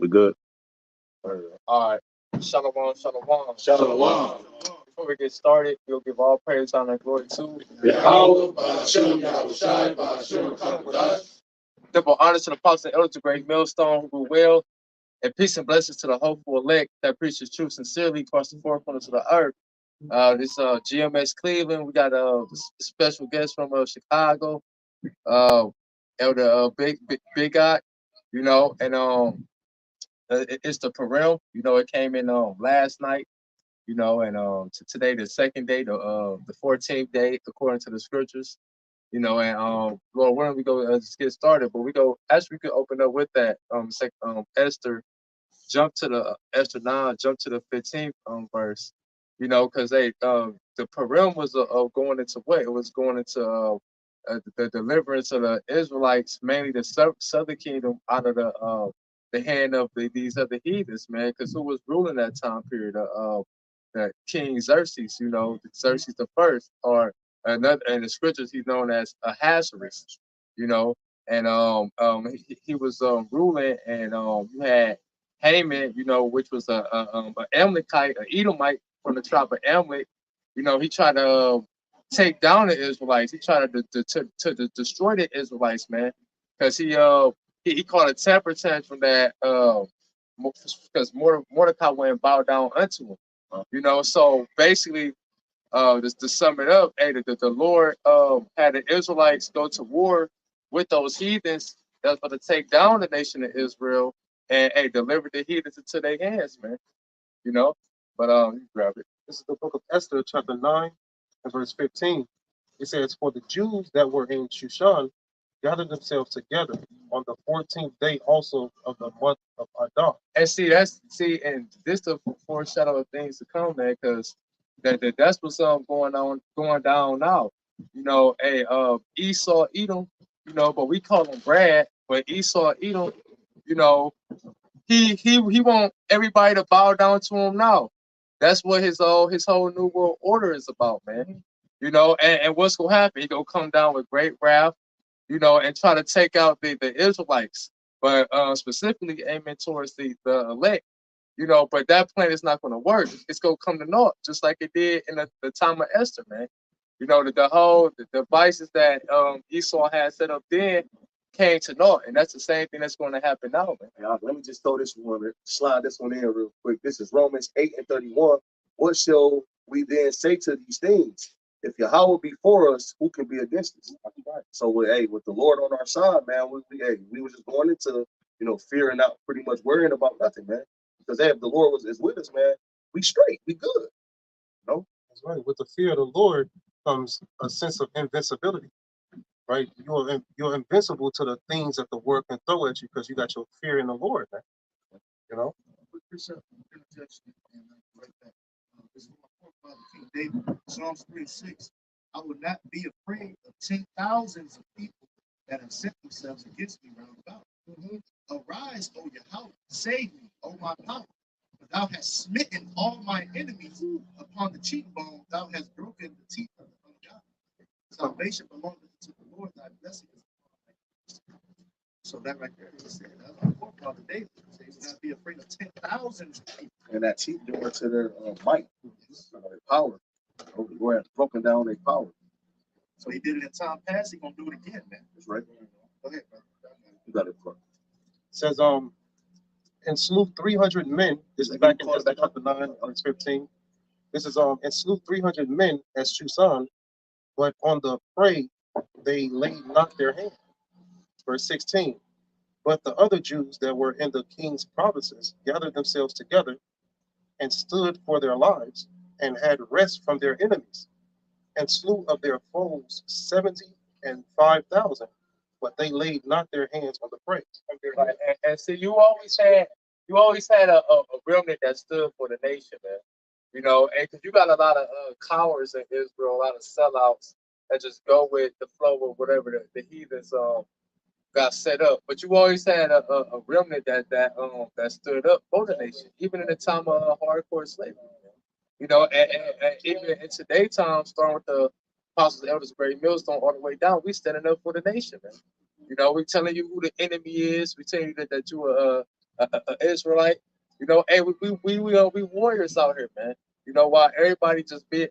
We good. All right. Shalom, shalom. Shalom. Before we get started, we'll give all praise, honor, and glory to YAHAWAH, BAHASHAM, YAHAWASHI, BAHASHAM, HAQADASH. double honor to the apostles and elders, to great millstone who do well, and peace and blessings to the hopeful elect that preaches truth sincerely across the four corners of the earth. This GMS Cleveland. We got a special guest from Chicago, uh, Elder Big Guy, and it's the Purim. It came in last night. And today the second day, the 14th day according to the scriptures. And Lord, when we go just get started, but we could open up with that Esther, jump to the Esther 9, jump to the 15th verse. Because the Purim was going into what? It was going into the deliverance of the Israelites, mainly the southern kingdom, out of the hand of these other heathens, man. Because who was ruling that time period? The King Xerxes, Xerxes the first, or another in the scriptures he's known as Ahasuerus, and he was ruling, and you had Haman, which was a Amalekite, an Edomite from the tribe of Amalek. He tried to take down the Israelites. He tried to destroy the Israelites, man, because he caught a temper tantrum that because Mordecai went and bowed down unto him. So basically, just to sum it up, hey, the Lord had the Israelites go to war with those heathens that was going to take down the nation of Israel, and hey, deliver the heathens into their hands, man. But you grab it. This is the book of Esther, chapter 9, and verse 15. It says, "For the Jews that were in Shushan gathered themselves together on the 14th day also of the month of Adar." And and this the foreshadow of things to come, man, because that's what's going down now. Hey, Esau, Edom, but we call him Brad, but Esau, Edom, he want everybody to bow down to him now. That's what his whole new world order is about, man. And what's gonna happen? He gonna come down with great wrath, and try to take out the Israelites, but specifically aiming towards the elect. But that plan is not going to work. It's going to come to naught, just like it did in the time of Esther, man. The devices that Esau had set up then came to naught, and that's the same thing that's going to happen now, man. Yeah, let me just throw this one, slide this one in real quick. This is Romans 8 and 31. What shall we then say to these things? If Yahweh be for us, who can be against us? So, hey, with the Lord on our side, man, we were just going into, fearing out, pretty much worrying about nothing, man. Because hey, if the Lord is with us, man, we straight, we good. That's right. With the fear of the Lord comes a sense of invincibility, right? You're invincible to the things that the world can throw at you because you got your fear in the Lord, man. This is my forefather, King David, Psalms 3:6. I will not be afraid of 10,000s of people that have set themselves against me round about. Arise, O Yahweh, save me, O my power. For thou hast smitten all my enemies upon the cheekbone, thou hast broken the teeth of the ungodly. Salvation belongeth to the Lord, thy blessing is upon thy. So that right there is saying, that's my forefather David. He would not be afraid of 10,000s of people. And that teeth doing to their might, their power. We're broken down their power. So he did it in time past, he's gonna do it again, man. That's right. Go ahead, brother. You got it, bro. It says, and slew 300 men. This is back in chapter 9, verse 15. This is and slew 300 men at Shushan, but on the prey they laid not their hand. Verse 16. But the other Jews that were in the king's provinces gathered themselves together and stood for their lives, and had rest from their enemies, and slew of their foes 70 and 5,000, but they laid not their hands on the prey. And see, you always had a remnant that stood for the nation, man. And because you got a lot of cowards in Israel, a lot of sellouts that just go with the flow of whatever the heathens got set up. But you always had a remnant that stood up for the nation, even in the time of hardcore slavery. And even in today's time, starting with the apostles, elders, great millstone, all the way down, we standing up for the nation, man. We telling you who the enemy is. We telling you that you're Israelite. You know, hey, we warriors out here, man. You know, while everybody just being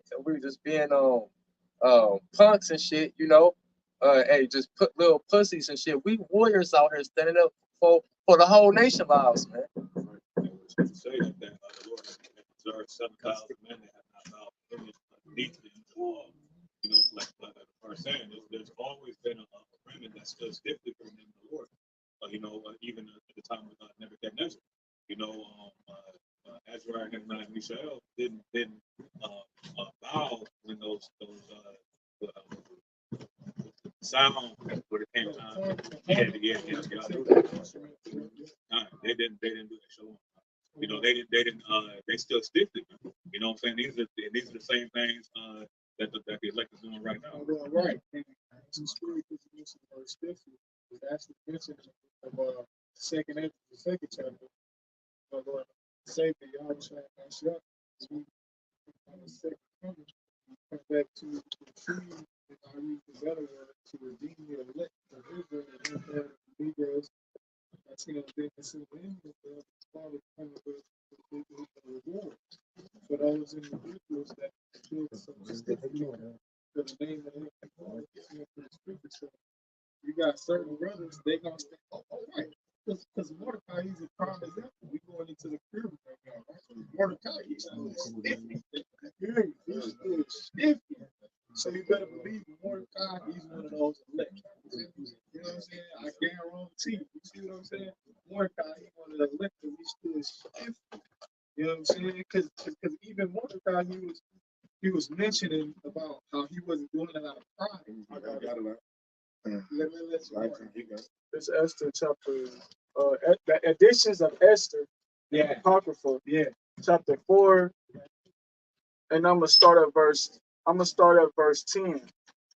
punks and shit, you know, hey, just put little pussies and shit. We warriors out here standing up for the whole nation lives, man. To say that the Lord has observed 7,000 men that have not bowed deeply in the wall. You know, like the first saying, there's always been a remnant that stood stiffly for the name of the Lord. You know, even at the time of Nebuchadnezzar, you know, Ashar and Mishael didn't bow when those sound when it came time. Yeah. They didn't do that. Show. You know, they still stiffly. You know what I'm saying? These are the same things that the elect is doing right now. Right. And some spirit is mentioned very stiffly. It's actually mentioned of the second chapter. Lord, Savior, YAHWASHI, Ashar, as we on the second coming, come back to the tree, and I use the better word, to redeem the elect of Israel and the Negroes. I see them big and see them, the Father coming with the reward for those individuals that feel so stiffly for the name of the scripture. So you got certain brothers, they gonna say, oh, right. Because Mordecai, he's a prime example. We going into the Purim right now, right? Mordecai, he's still stiffy. He's still stiffy. So you better believe Mordecai, he's one of those elect. You know what I'm saying? I guarantee. You see what I'm saying? Mordecai, he's one of the elect, and he's still stiffy. You know what I'm saying? Because even Mordecai, he was mentioning about how he wasn't doing it out of pride. I got it. It's Esther chapter, the editions of Esther, Yeah. Apocrypha, chapter 4, and I'm gonna start at verse 10.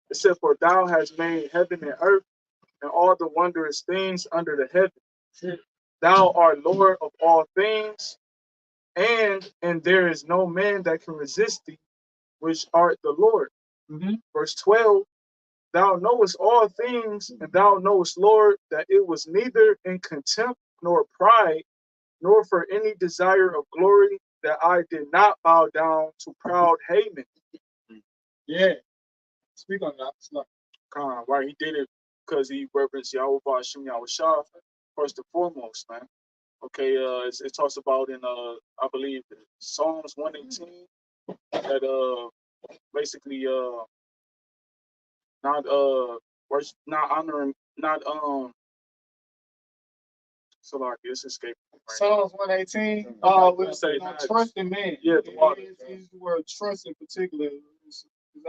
It said, "For thou hast made heaven and earth and all the wondrous things under the heaven. Thou art Lord of all things, and there is no man that can resist thee, which art the Lord." Verse 12. Thou knowest all things, and thou knowest, Lord, that it was neither in contempt nor pride, nor for any desire of glory, that I did not bow down to proud Haman. Yeah. Speak on that. Right, he did it because he reverenced YAHWAH, BAHASHAM, YAHWASHI, first and foremost, man. Okay, it talks about in I believe Psalms 118 that basically not honoring, not so like it's escaping. Right? Psalms 118. We'll say not trusting man. Yeah, Use the word trust in particular.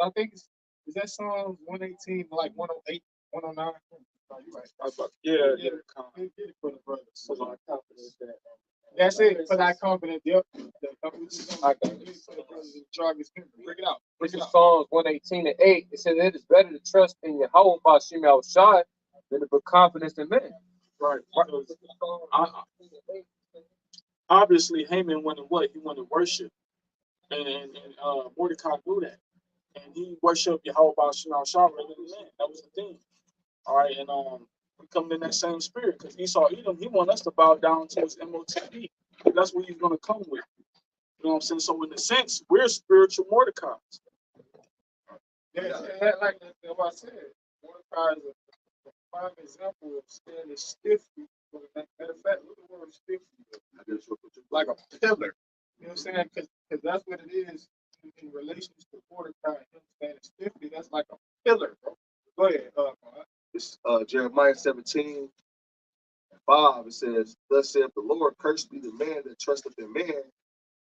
I think is that Psalms 118, like 108, 109. Oh, you're right. Yeah. Get it for the brothers. So my confidence that. That's it. For that confidence. Yep. I got it. Bring it out. This is Psalms 118:8. It says it is better to trust in YAHWAH, BAHASHAM, YAHWASHI than to put confidence in men. Right. Obviously, Haman wanted what? He wanted worship. And Mordecai knew that. And he worshiped YAHWAH, BAHASHAM, YAHWASHI rather than man. That was the thing. All right. And we come in that same spirit because Esau Edom, he want us to bow down to his MOTB. That's what he's going to come with. You know what I'm saying? So in a sense, we're spiritual Mordecais. Yeah, like what I said, Mordecai is a prime example of standing stiffly. Matter of fact, look at the word stiffly. Like a pillar. You know what I'm saying? Because that's what it is in relation to Mordecai and him standing stiffly. That's like a pillar, bro. Go ahead. It's Jeremiah 17:5. It says, "Thus saith the Lord, cursed be the man that trusteth in man,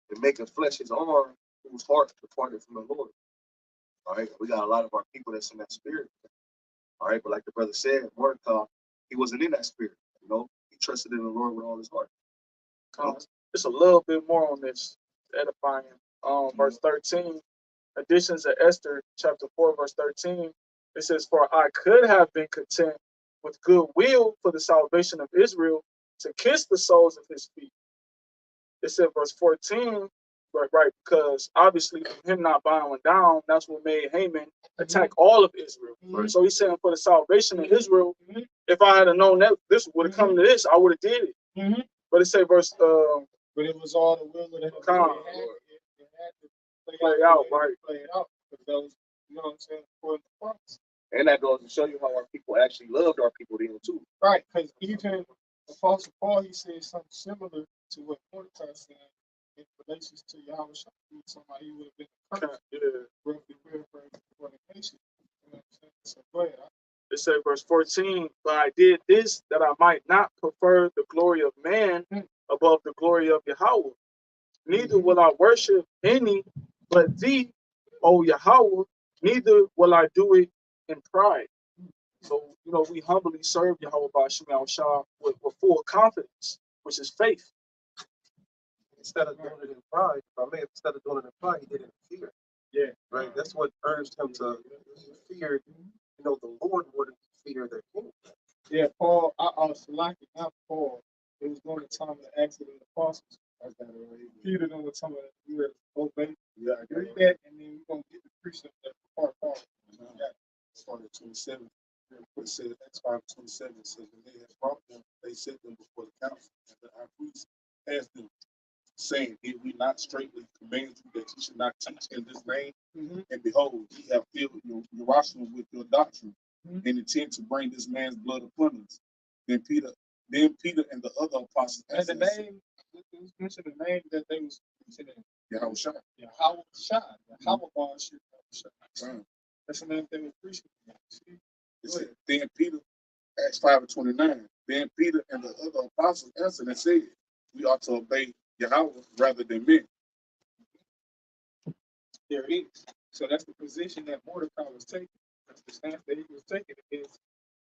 and maketh flesh his arm, whose heart departed from the Lord." All right, we got a lot of our people that's in that spirit. All right, but like the brother said, Mordecai, he wasn't in that spirit. You know, he trusted in the Lord with all his heart. Just a little bit more on this edifying. Verse 13, additions of Esther, chapter 4, verse 13. It says, "For I could have been content with good will for the salvation of Israel to kiss the soles of his feet." It said, verse 14, right, because obviously him not bowing down, that's what made Haman attack all of Israel. So he's saying for the salvation of Israel, if I had known that this would have come to this, I would have did it. But it say verse but it was all the will of the Con. it had to play out, right? Play it out. Because that was, you know what I'm saying, for the promise. And that goes to show you how our people actually loved our people then too. Right, because even Apostle Paul, he said something similar to what Mordecai said in relation to YAHWASHI. Somebody would have been a curse, roughly paraphrasing for the nation. You know what I'm saying? So go ahead. It says verse 14, but I did this that I might not prefer the glory of man above the glory of Yahweh. Neither will I worship any but thee, O Yahweh, neither will I do it in pride. So, you know, we humbly serve Yahweh Bashim Ashar with full confidence, which is faith. Instead of doing it in pride, instead of doing it in pride, he did it in fear. Yeah. Right? That's what urged him to, he feared, the Lord more than he feared their king. Yeah, Paul, I was lucky, not Paul. It was during the time of the Acts of the Apostles. Peter during the time of the U.S. obey. Yeah, I read that, and then we're going to get the precept that part. Started 27. It says Acts 5:27 says, when they had brought them, they set them before the council, and the high priest asked them, saying, did we not straightly command you that you should not teach in this name? And behold, ye have filled Jerusalem with your doctrine, and intend to bring this man's blood upon us. Then Peter and the other apostles and the name, mentioned the name that they was mentioning. YAHWASHI. YAHWASHI. YAHWASHI. That's the name they were preaching. It said, then Peter, Acts 5:29, then Peter and the other apostles answered and said, we ought to obey Yahweh rather than men. There it is. So that's the position that Mordecai was taking. That's the stance that he was taking against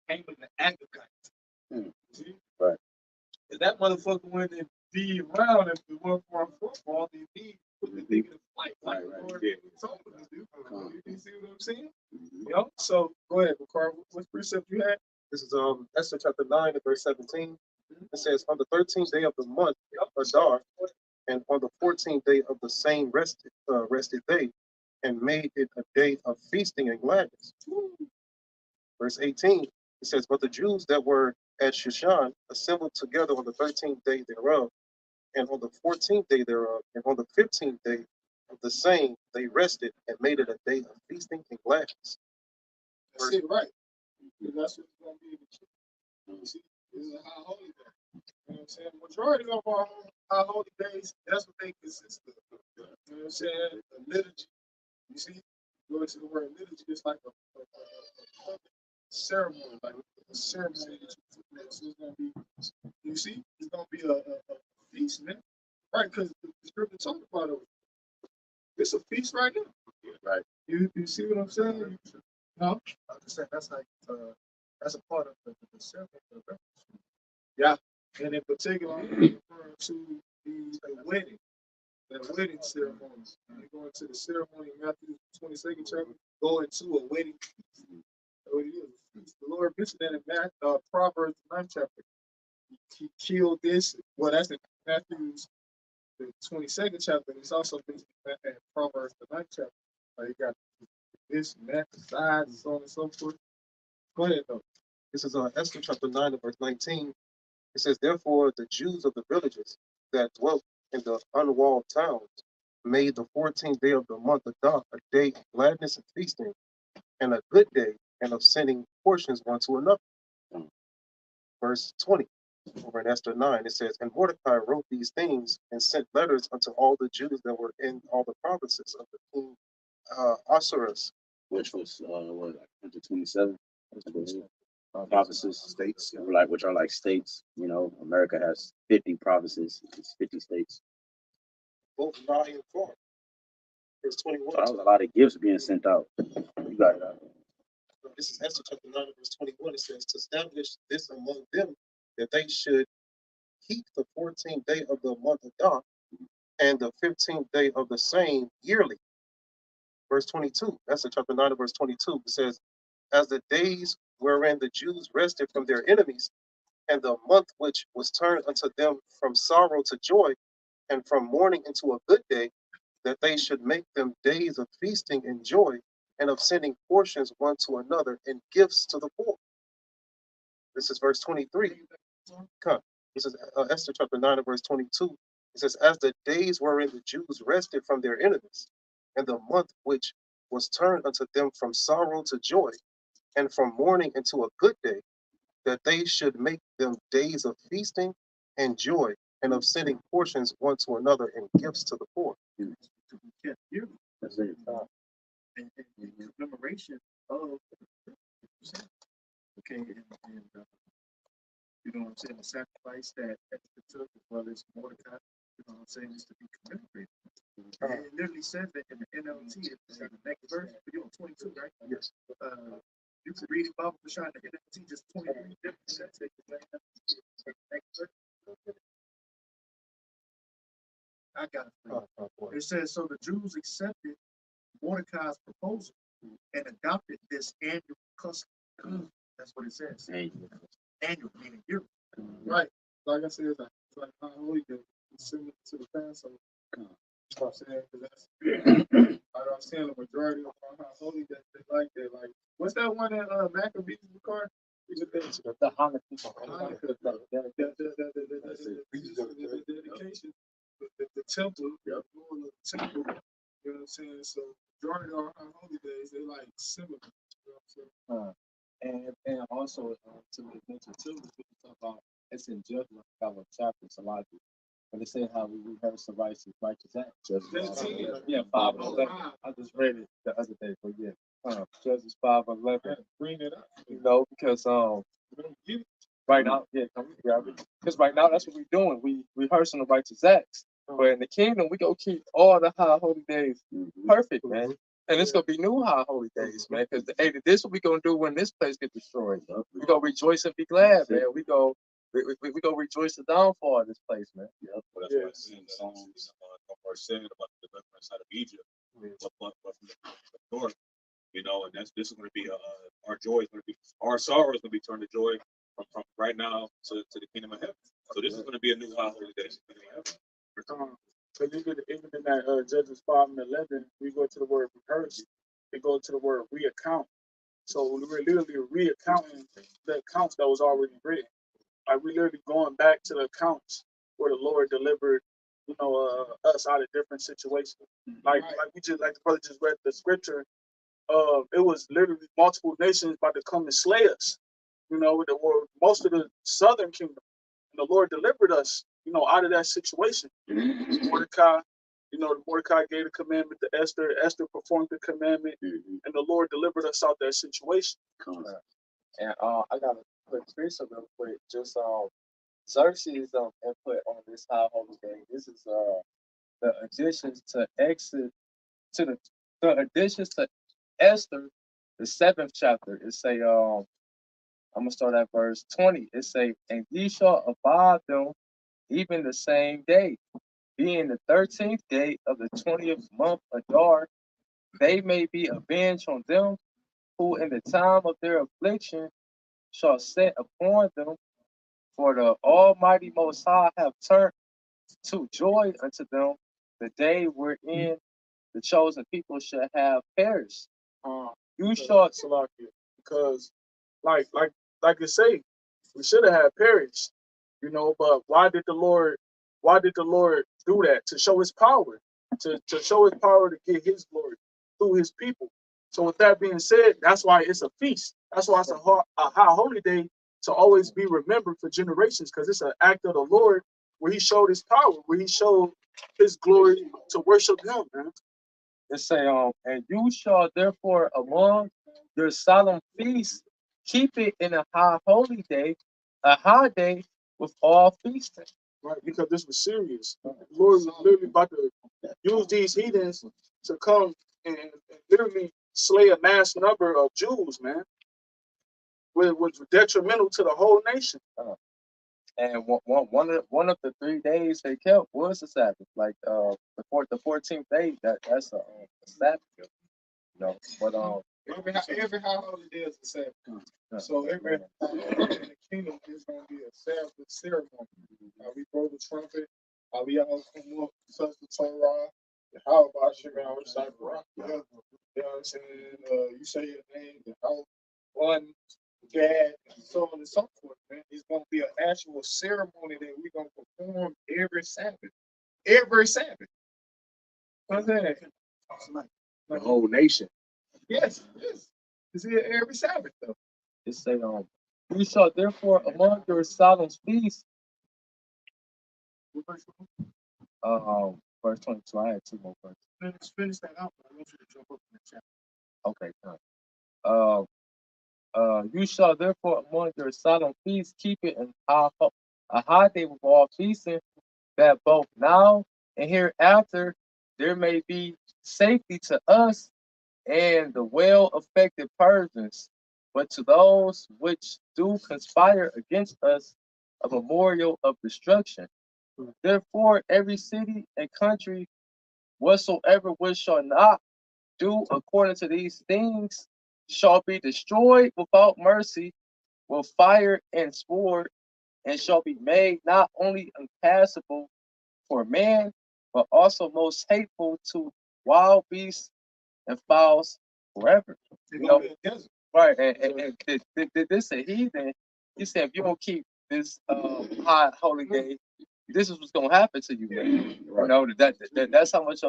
Haman the Agagite. See? Right. If that motherfucker went and be around and we went for a football, then he put the thing in flight. Like the Lord told us to do. You see what I'm saying? So go ahead, Bakar. What precept you had? This is Esther chapter 9 and verse 17. It says, on the 13th day of the month, Ashar, and on the 14th day of the same rested day, and made it a day of feasting and gladness. Verse 18, it says, but the Jews that were at Shushan assembled together on the 13th day thereof, and on the 14th day thereof, and on the 15th day of the same, they rested and made it a day of feasting and gladness. That's it, right. Because that's what's going to be the truth. You see, this is a high holy day. You know what I'm saying? Majority of our high holy days, that's what they consist of. You know what I'm saying? The liturgy. You see, go to the word liturgy, it's like a public ceremony, like a ceremony that you do. So it's going to be, you see, it's going to be a feast, man. Right, because the scripture talked about it. It's a feast right now. Right. You see what I'm saying? No? I'm just saying that's like that's a part of the ceremony. Yeah, and in particular, I'm referring to the wedding, the wedding ceremony. You go into the ceremony in Matthew 22nd chapter, go into a wedding feast. That's what it is. The Lord mentioned that in Proverbs 9th chapter. He killed this. Well, that's in Matthew's the 22nd chapter. It's also mentioned in Proverbs the 9th chapter. You got this and that, the sides, and so on and so forth. Go ahead, though. This is Esther chapter 9 and verse 19. It says, therefore, the Jews of the villages that dwelt in the unwalled towns made the 14th day of the month Adar a day of gladness and feasting, and a good day, and of sending portions one to another. Verse 20, over in Esther 9, it says, and Mordecai wrote these things and sent letters unto all the Jews that were in all the provinces of the king Ahasuerus. Which was what, 127 provinces, states, which are like states. You know, America has 50 provinces, it's 50 states. Both nigh and far. Verse 21. So that was a lot of gifts being sent out. You got it out. This is Esther chapter 9 verse 21. It says, to establish this among them, that they should keep the 14th day of the month Adar and the 15th day of the same yearly. Verse 22, that's chapter 9 verse 22. It says, as the days wherein the Jews rested from their enemies, and the month which was turned unto them from sorrow to joy, and from mourning into a good day, that they should make them days of feasting and joy, and of sending portions one to another and gifts to the poor. This is verse 23. Come. This is Esther chapter 9 and verse 22. It says, as the days wherein the Jews rested from their enemies, and the month which was turned unto them from sorrow to joy, and from mourning into a good day, that they should make them days of feasting and joy, and of sending portions one to another and gifts to the poor. Yeah, yearly. That's it. And commemoration of okay, and you know what I'm saying, the sacrifice that Esther took as well as Mordecai, you know what I'm saying, is to be commemorated. And it literally says that in the NLT, it's the next verse, you're on 22, right? Yes. You can read about Ashar in the NLT, just 23 different sets. Next verse. I got it for you. It says, so the Jews accepted Mordecai's proposal and adopted this annual custom. That's what it says. Annual, meaning yearly. Right. Like I said, it's like High Holy Day. It's similar to the Passover. You know what I'm saying? 'Cause that's, I'm saying the majority of our High Holy Day, they like that. Like, what's that one that Maccabees record? The Hanukkah. The dedication, the temple, the temple, you know what I'm saying? So, majority of our High Holy Days, they like similar. You know what I'm saying? And also to mention too, we talk about it's in judgment about chapters a lot. But they say how we rehearse the righteous acts. Yeah, 5:11. I just read it the other day, but yeah, Judges 5:11. Bring it up. You know, because right now, because right now that's what we're doing. We rehearsing the righteous acts. But in the kingdom, we go keep all the high holy days perfect, man. And it's gonna be new high holy days, man. Because this is what we gonna do when this place gets destroyed. We gonna rejoice and be glad, man. We go rejoice the downfall of this place, man. Yep. Well, that's why I see in Psalms, are said about the deliverance out of Egypt, but from the north, you know, and this is going to be our joy is going to be, our sorrow is going to be turned to joy from right now to the kingdom of heaven. So this is going to be a new high holy day. Because even in that Judges 5:11, we go to the word rehearse, we go to the word reaccount. So we're literally reaccounting the accounts that was already written. Like we're literally going back to the accounts where the Lord delivered, you know, us out of different situations. Like the brother just read the scripture. It was literally multiple nations about to come and slay us. You know, most of the southern kingdom, and the Lord delivered us, you know, out of that situation. Mordecai, you know, Mordecai gave the commandment to Esther. Esther performed the commandment, and the Lord delivered us out that situation. And I got a quick scripture real quick. Just Xerxes' input on this high holy day. This is the additions to the additions to Esther, the 7th chapter. It say I'm gonna start at verse 20. It say, and ye shall abide them even the same day, being the 13th day of the 20th month Adar, they may be avenged on them who in the time of their affliction shall set upon them, for the Almighty Most High have turned to joy unto them the day wherein the chosen people should have perished. You shall select it because, like you say, we should have had perished, you know. But why did the Lord do that? To show His power, to show His power to get His glory through His people. So with that being said, that's why it's a feast. That's why it's a high holy day to always be remembered for generations, because it's an act of the Lord where He showed His power, where He showed His glory to worship Him, man. It say, and you shall therefore among your solemn feasts keep it in a high holy day, a high day with all feasting. Right, because this was serious. The Lord was literally about to use these heathens to come and literally slay a mass number of Jews, man. Which was detrimental to the whole nation. And one of the 3 days they kept was the Sabbath. Like the 14th day, that's a Sabbath. You know, but every high holy day is a Sabbath. So every in the kingdom is gonna be a Sabbath ceremony. We blow the trumpet, we all come up, touch the Torah, YAHWASHI, man, we say Barak, you know what I'm saying? You say your name, one, bad, and so on and so forth, man. It's gonna be an actual ceremony that we're gonna perform every Sabbath. Every Sabbath. What's that? The whole nation. Yes, yes. It's here every Sabbath though. It say, you shall therefore among your solemn feasts, verse 22. I had two more verses. Finish that out, but I want you to jump up in the chat. Okay, done. You shall therefore among your solemn feasts keep it a high day with all feasting, that both now and hereafter there may be safety to us and the well-affected Persians, but to those which do conspire against us a memorial of destruction. Therefore, every city and country whatsoever which shall not do according to these things shall be destroyed without mercy with fire and sword, and shall be made not only impassable for man, but also most hateful to wild beasts and fowls forever. You know, right? And this a heathen. He said, if you don't keep this high holy day, this is what's gonna happen to you, man. You know that's how much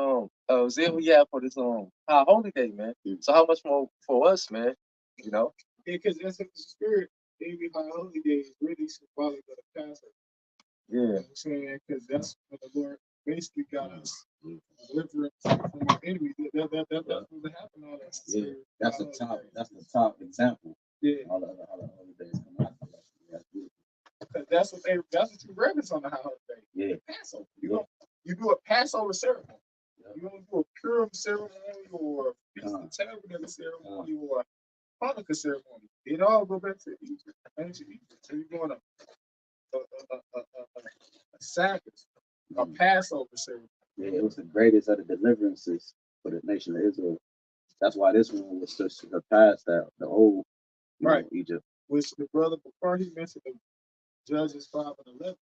zeal we have for this high holy day, man. So how much more for us, man? You know? Yeah, because that's what the spirit. Every high holy day is really symbolic of the Passover. Yeah. You know what I'm saying? Because that's when the Lord basically got us deliverance from our enemies. That's what happened all that. Yeah, that's the top. That's the top example. Yeah. All the other holidays come after that. That's beautiful. Because that's what you reference on the high holy day. Yeah. Passover. You do a Passover ceremony. You don't do a Purim ceremony or a Feast of Tabernacle ceremony or a Hanukkah ceremony. It all go back to Egypt, ancient Egypt. So you're doing a Sabbath, a Passover ceremony. Yeah, it was the greatest of the deliverances for the nation of Israel. That's why this one was to surpass that the old Egypt. Which the brother before he mentioned the Judges 5 and 11.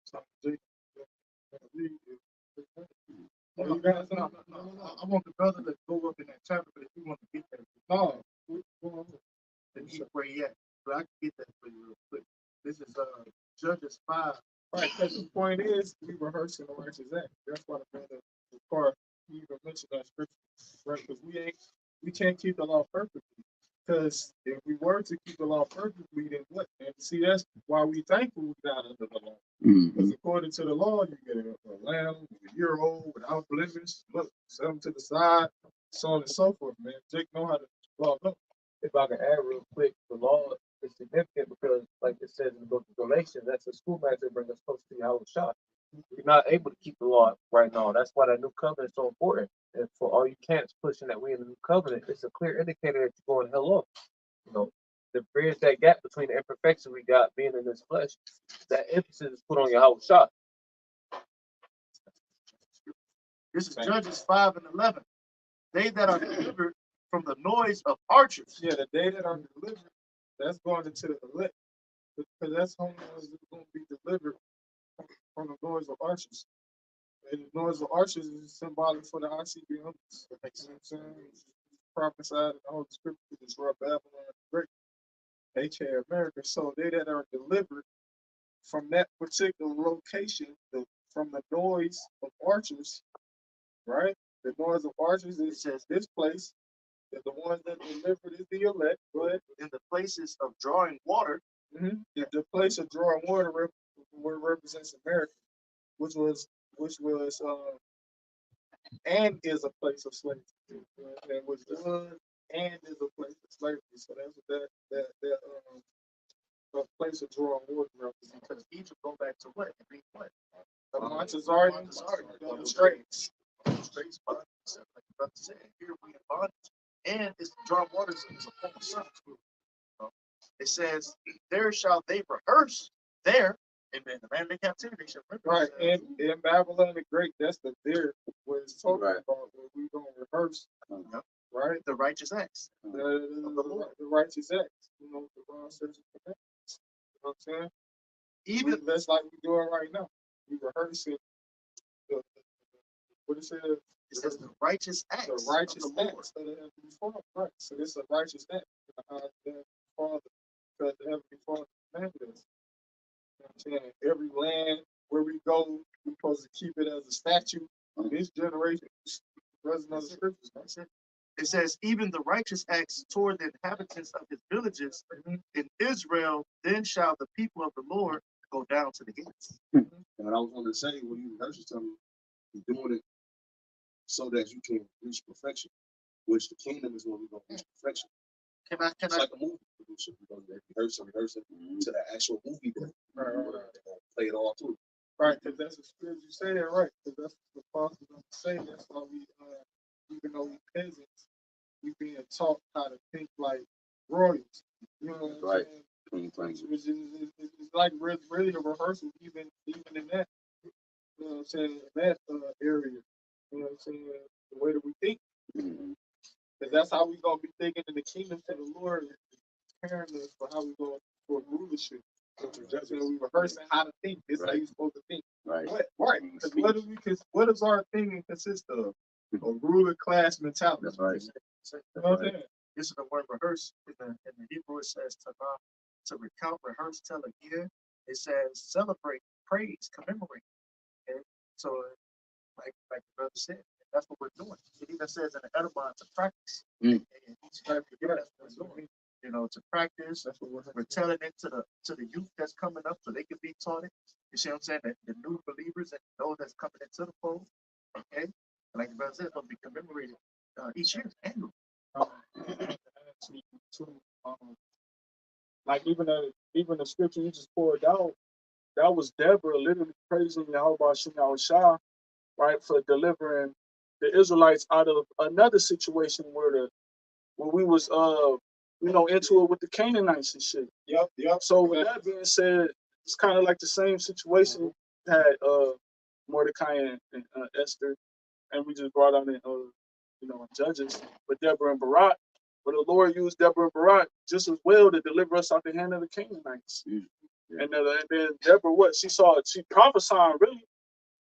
So I want the brother to go up in that chapter, but if you want to get that, no, then he where he at. But I can get that for you real quick. This is Judges 5. right, because the point is we rehearsing the righteous act. That's why the brother before he even mentioned that scripture, right? Because we can't keep the law perfectly. Because if we were to keep the law perfectly, then what? And see, that's why we thankful we got under the law. Because according to the law, you get a lamb, a year old, without blemish, look, set them to the side, so on and so forth, man. Jake know how to law up. If I can add real quick, the law is significant because, like it says in the book of Galatians, that's a schoolmaster that brings us close to YAHWAH. We're not able to keep the law right now. That's why that new covenant is so important. And for all you cats pushing that we in the new covenant, it's a clear indicator that you're going hell up. You know, to bridge that gap between the imperfection we got being in this flesh, that emphasis is put on YAHWAH. This is Judges 5 and 11. They that are delivered from the noise of archers. Yeah, the day that are delivered, that's going into the elect. Because that's who is going to be delivered from the noise of archers. And the noise of archers is symbolic for the ICBMs. You know what I'm saying? It's prophesied in the Holy Scripture to disrupt Babylon the Great, HA America. So they that are delivered from that particular location, from the noise of archers, right? The noise of archers, it says this place, that the ones that delivered is the elect, but in the places of drawing water, the place of drawing water represents America, which was and is a place of slavery. And was done and is a place of slavery. So that's what that place of drawing water represents. because Egypt go back to what? It means what? The Montezardian, the straits. Straits, bondage, like the brother said. Here we in bondage, and it's drawing waters is a form of servitude. It says, there shall they rehearse there, and then the land in captivity shall remember. Right, and in Babylon the Great, that's the there where it's talking about where we gonna rehearse, right? The righteous acts. The righteous acts, you know, the wrong says you know what I'm saying? Even that's like we doing right now. We rehearse it. What it says? It says the righteous acts. The righteous acts of the Heavenly Father. Right. So this is a righteous act. The Father because the Heavenly Father commanded us. You know what I'm saying? Every land where we go, we're supposed to keep it as a statue. This generation, brothers and scriptures. That's it. It says, even the righteous acts toward the inhabitants of his villages in Israel, then shall the people of the Lord go down to the gates. And what I was going to say, when you rehearse something, you're doing it so that you can reach perfection, which the kingdom is when we're going to reach perfection. It's like a movie producer. We're going to rehearse it to the actual movie day. Right. They're going to play it all through. Right, because that's the scripture you say that right. Because that's what the apostles don't say. That's why we, even though we peasants, we being taught how to think like royals. You know what I'm Right. saying? Which is it's like really a rehearsal, even in that. You know what I'm saying? In that area. You know what I'm saying? The way that we think. Because that's how we gonna be thinking in the kingdom to the Lord, preparing us for how we go for rulership. Just when we rehearsing how to think, this is how you're supposed to think. Right. Right. Because what does our thinking consist of? A ruler class mentality. That's right. You know what I'm saying? This is the word rehearse. In the Hebrew, it says to recount, rehearse, tell again. It says celebrate, praise, commemorate. Okay? So, like the brother said, that's what we're doing. It even says in the Edabon to practice. And each time you do, that's what we're doing. You know, to practice. That's what we're telling it to the youth that's coming up, so they can be taught it. You see what I'm saying? The new believers and those that's coming into the fold. Okay, and like the brother said, it's going to be commemorated each year, annually. Like even the scripture you just poured out, that was Deborah literally praising YAHWASHI, right, for delivering the Israelites out of another situation where we was into it with the Canaanites and shit. Yep. So with that being said, it's kind of like the same situation had Mordecai and Esther, and we just brought on in Judges with Deborah and Barak. But the Lord used Deborah and Barak just as well to deliver us out the hand of the Canaanites. Yeah. And then Deborah, she prophesied really,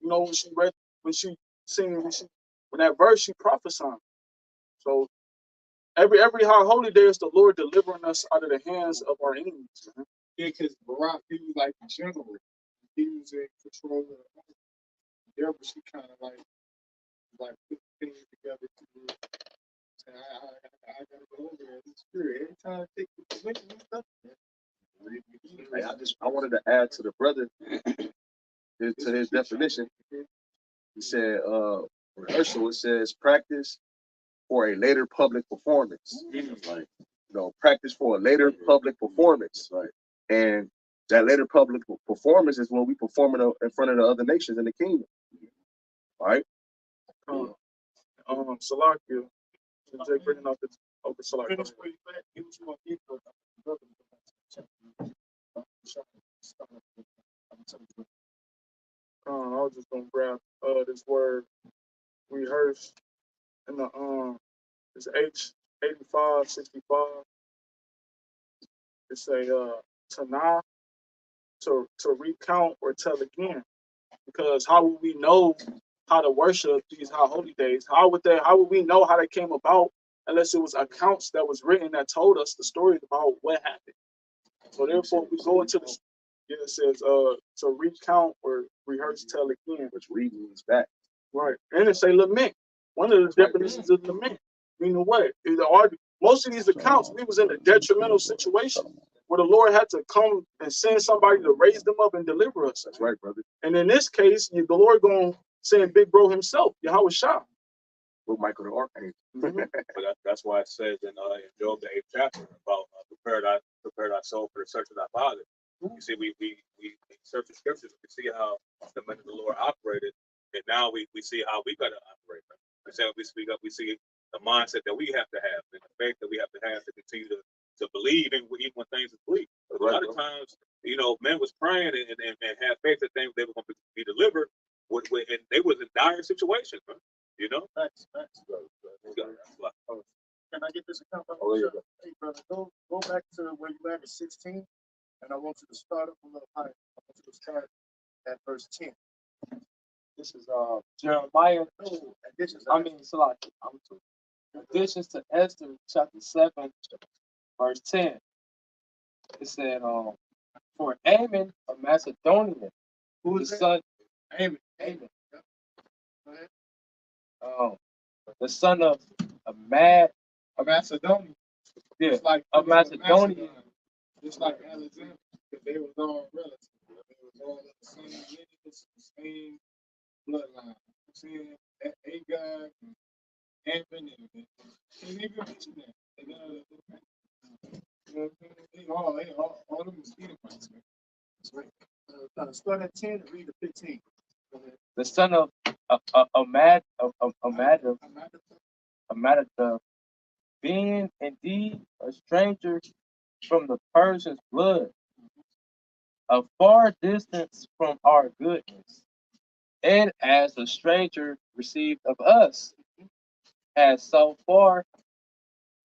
when that verse she prophesied. So every high holy day is the Lord delivering us out of the hands of our enemies. Man. Yeah, because Barak, he was like the general. He was in control of the army. Deborah, she kind of like put things together to I gotta go over there. It's spirit. Every time I take the position and stuff. Hey, I wanted to add to the brother to his definition. He said rehearsal, it says practice for a later public performance. Like, practice for a later public performance. Right. And that later public performance is when we perform in front of the other nations in the kingdom. All right. Salakia. Jay bringing out the Salakia. I was just gonna grab this word rehearse in the it's H8565. It's a Tanah to recount or tell again. Because how would we know how to worship these high holy days? How would we know how they came about unless it was accounts that was written that told us the story about what happened? So therefore we go into the it says to recount or rehearse, tell again. Which read means back. Right. And it say lament. One of the definitions of lament. Meaning what? Most of these accounts, we was in a detrimental situation where the Lord had to come and send somebody to raise them up and deliver us. That's right, brother. And in this case, the Lord going to send Big Bro himself, YAHWASHI. With Michael the Archangel. But that's why it says in Job, the 8th chapter, about prepared our soul for the search of our Father. You see, we search the scriptures, we see how the men of the Lord operated, and now we see how we got to operate. We speak up, we see the mindset that we have to have, and the faith that we have to continue to believe, even when things are bleak. A lot of times, men was praying and had faith that they were going to be delivered, and they was in dire situations, man. Facts. Can I get this account? Hey, brother, go back to where you at 16, and I want you to start up a little higher. I want you to start at verse 10. This is Jeremiah. Salakia. Additions to Esther, chapter 7, verse 10. It said, for Ammon, a Macedonian, Who the is that? son, Amen. Ammon, Go ahead. the son of a mad, A Macedonian. yeah, It's like a Macedonian. Just like Alexander, because they was all relatives. They was all of the same lineage, the same bloodline. I'm saying that Agag and Ammon and can't even mention that. And, you know what I'm saying? They all of them was Edomites, man. That's right. Start at 10 and read the 15. Go ahead. The son of Amadada, being indeed a stranger from the Persians' blood, a far distance from our goodness, and as a stranger received of us, has so far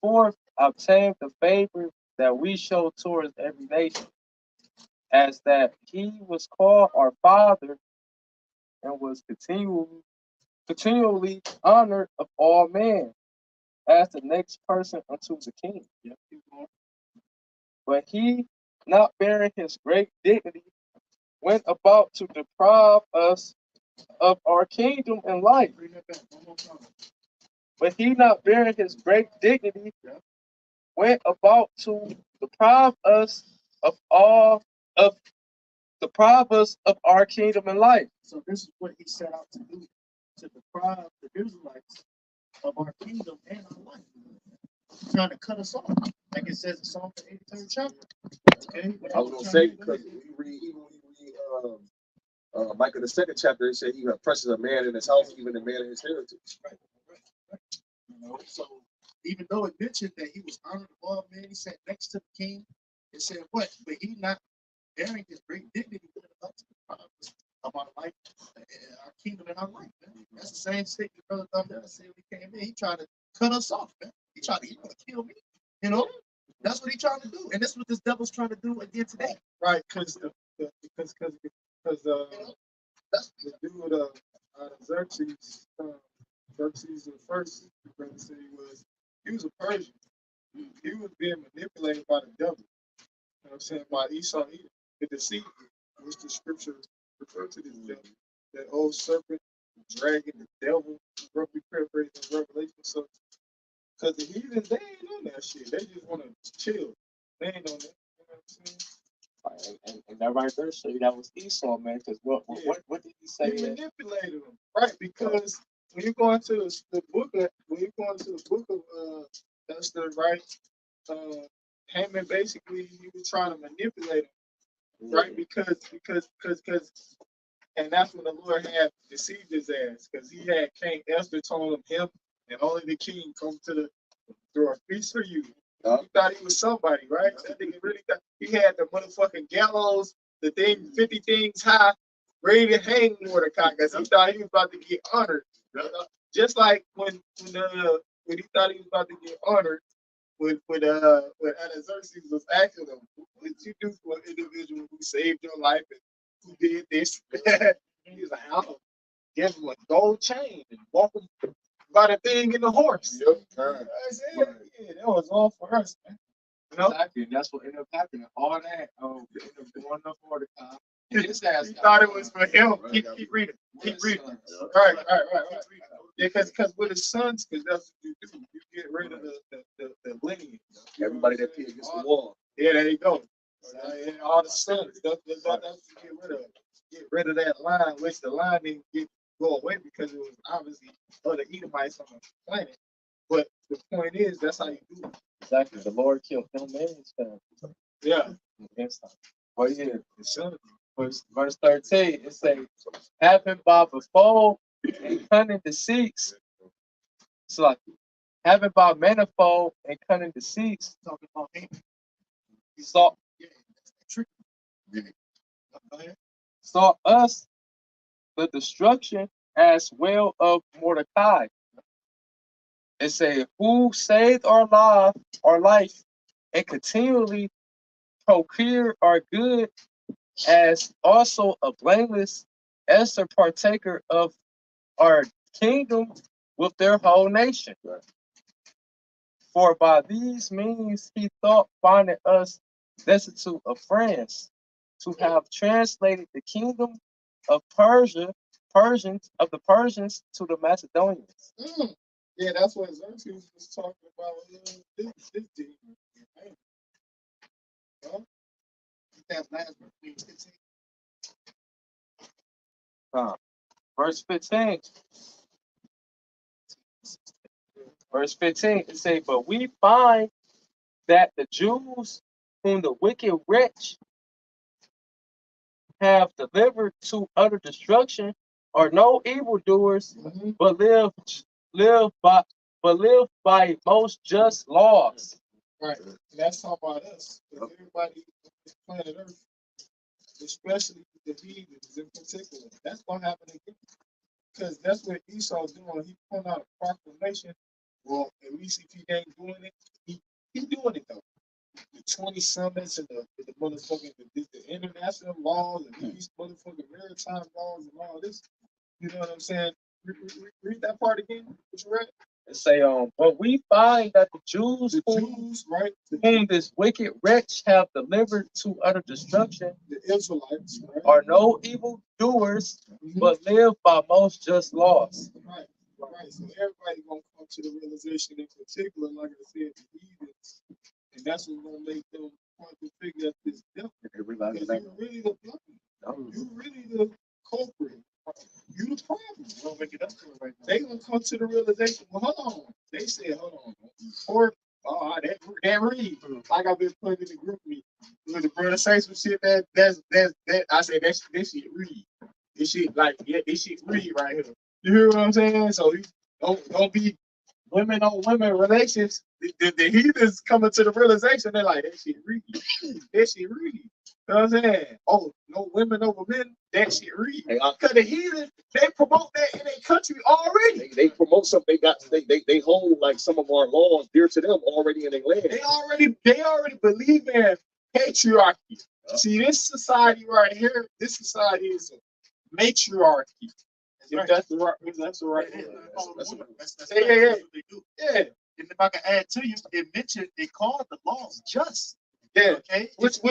forth obtained the favor that we show towards every nation, as that he was called our father and was continually honored of all men, as the next person unto the king. Yep, keep going. But he, not bearing his great dignity, went about to deprive us of our kingdom and life. Bring that back one more time. But he, not bearing his great dignity, Yeah. went about to deprive us of our kingdom and life. So this is what he set out to do, to deprive the Israelites of our kingdom and our life. Trying to cut us off, like it says in Psalm 83rd chapter. Okay. I was gonna say because when you read Micah the second chapter, it said he oppresses a man in his house, even a man in his heritage. Right. You know, so even though it mentioned that he was honored of all men, he sat next to the king. It said what? But he not bearing his great dignity of our life, our kingdom and our life. Man. That's the same statement Brother Thunder said when he came in. He tried to cut us off, man. He want to kill me. You know, that's what he's trying to do, and that's what this devil's trying to do again today. Right, because that's the dude Xerxes, Xerxes the first, the brother said he was a Persian. He was being manipulated by the devil. You know what I'm saying? By Esau, the deceit, which the scripture referred to this devil, that old serpent, dragon, the devil, roughly paraphrased in Revelation. So, because the heathens, they ain't on that shit. They just want to chill. They ain't on that. You know what I'm saying? And that right there show you that was Esau, man. Because what did he say? He manipulated them, right? Because when you go into the book of Esther, right? Haman basically he was trying to manipulate him, right? Because and that's when the Lord had deceived his ass, because he had King Esther told him and only the king come to a feast for you. He thought he was somebody, right? That nigga really thought he had the motherfucking gallows, the thing 50 things high, ready to hang Mordecai, because he thought he was about to get honored. Just like when he thought he was about to get honored, when Xerxes was asking him, what did you do for an individual who saved your life and who did this? He was like, I'll give him a gold chain and walk him by the thing in the horse. Yep. I said, yeah, that was all for us, man. You know? Exactly, and that's what ended up happening. All that ended up going up Mordecai. He thought it was for him. Keep reading. Keep reading. Right. Yeah, because with his sons, because that's what you do. You get rid of the lineage. Everybody that pit against the wall. Yeah, there you go. All the sons. That's what you get rid of. Get rid of that line, which the line didn't go away because it was obviously other Edomites on the planet. But the point is, that's how you do it. Exactly. The Lord killed him and his family. Yeah. Against him. But yeah, verse 13, it says, having by before and cunning deceits. It's like having by manifold and cunning deceits. Talking about him. Sought us the destruction as well of Mordecai. It say, who saved our life, and continually procure our good, as also a blameless Esther partaker of our kingdom with their whole nation. For by these means he thought finding us destitute of friends, to have translated the kingdom of the Persians to the Macedonians. Yeah, that's what Xerxes was talking about. This dude. Huh? That last one, please. Verse 15. Verse 15, it says, but we find that the Jews whom the wicked wretch have delivered to utter destruction are no evildoers, but live by most just laws. Right. And that's talking about us. Because everybody on this planet Earth, especially the heathens in particular, that's gonna happen again. Because that's what Esau's doing. He put out a proclamation. Well, at least if he ain't doing it, he doing it though. The 20 summits and the motherfucking the international laws and these motherfucking maritime laws and all this. You know what I'm saying? Read that part again. What you read? It say, but we find that the Jews right? whom this wicked wretch have delivered to utter destruction, The Israelites, right? are no evil doers, but live by most just laws. Right. Right. So everybody gonna come to the realization in particular, like I said, the heathens. And that's what's gonna make them point to figure out this different. Because you're really the problem. You're really the culprit. You the problem. They gonna come to the realization, well, hold on. They said, hold on. Or that read. Like I've been putting in the group meet. When the brother say some shit that I say that shit read. This shit like this shit read right here. You hear what I'm saying? So don't be women on women relations. The heathens coming to the realization, they're like, that shit read. That shit read. You know what I'm saying? Oh, no women over men, that shit read. Because the heathens, they promote that in their country already. They promote something. They hold like some of our laws dear to them already in their land. They already believe in patriarchy. See, this society right here, this society is a matriarchy. That's the right. That's the right. That's what they do. Yeah. And if I can add to you, it mentioned they called the laws just. Yeah. Okay. Which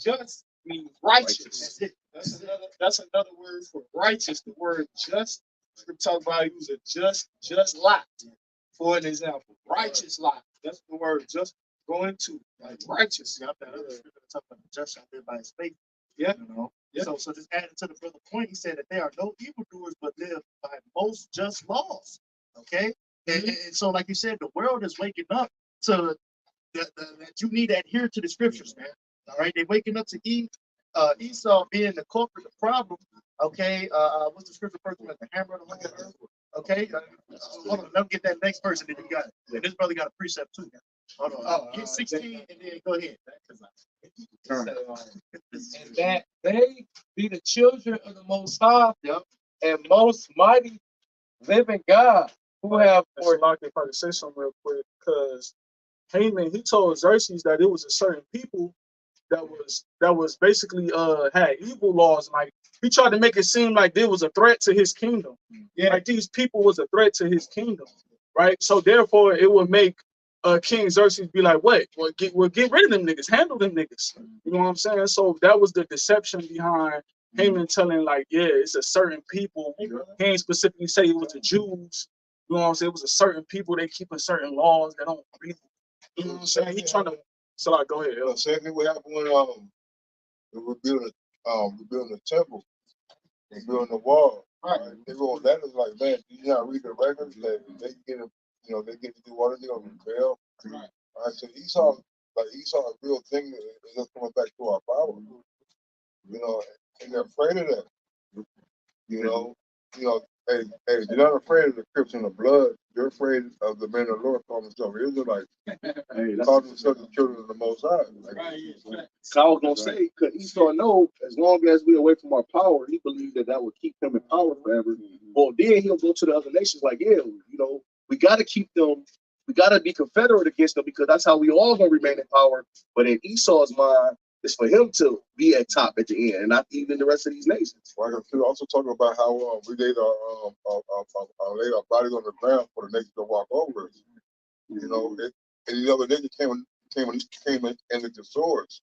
just means righteous. That's it. That's another word for righteous. The word just. We're talking about use a just lot. For an example, righteous lot. That's the word just going to like righteous. Got that other scripture that talks about the just shall live by his faith. Yeah. You know. Yeah. So just adding to the brother point, he said that there are no evildoers but live by most just laws. Okay. And so, like you said, the world is waking up to that you need to adhere to the scriptures, man. All right, they're waking up to Esau being the culprit, the problem. Okay, what's the scripture first? The hammer of the whole earth. Okay, hold on, let me get that next person that you got. And this brother got a precept too. Hold on, get 16 and then go ahead. And that they be the children of the Most High and most mighty living God, who have For like if I could say something real quick, because Haman, he told Xerxes that it was a certain people that was basically had evil laws. Like he tried to make it seem like there was a threat to his kingdom. Yeah. Like these people was a threat to his kingdom, right? So therefore, it would make King Xerxes be like, "What? Well, get rid of them niggas, handle them niggas." You know what I'm saying? So that was the deception behind Haman telling, like, yeah, it's a certain people. He ain't specifically say it was the Jews. You know what I'm saying? It was a certain people. They keep a certain laws. They don't really. You know what I'm saying? He trying to. So like, go ahead. Secondly, what happened when we're building the temple, we're building the wall. Right. They go, that is like, man, do you not read the records that they get to, they get to do what they're gonna rebel. Right. All right. So Esau a real thing that is just coming back to our power. And they're afraid of that. Hey, you're not afraid of the Crips and the blood. You're afraid of the men of the Lord calling themselves Israelites. Calling themselves the children of the Most High. So I was gonna say, because Esau know as long as we're away from our power, he believed that would keep him in power forever. Well, then he'll go to the other nations like, yeah, we got to keep them. We got to be confederate against them because that's how we all gonna remain in power. But in Esau's mind, it's for him to be at top at the end, and not even the rest of these nations. Well, I can also talk about how we laid our bodies on the ground for the nation to walk over us. And the other nation came came into the swords.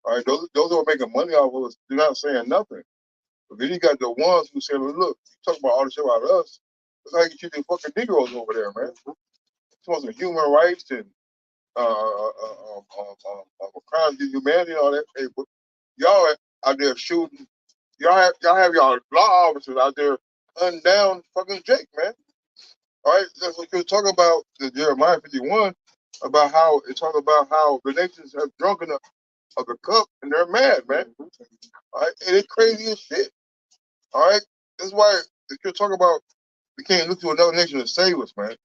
All right, those who are making money off of us, they're not saying nothing. But then you got the ones who say, look, you talk about all the shit about us. That's how you treat the fucking Negroes over there, man. It's about some human rights and crimes against humanity and all that. Hey, but y'all out there shooting. Y'all have y'all law officers out there hunting down fucking Jake, man. All right, that's what you're talking about the Jeremiah 51 about how it talk about how the nations have drunken of the cup and they're mad, man. All right, and it's crazy as shit. All right, that's why if you're talking about we can't look to another nation to save us, man.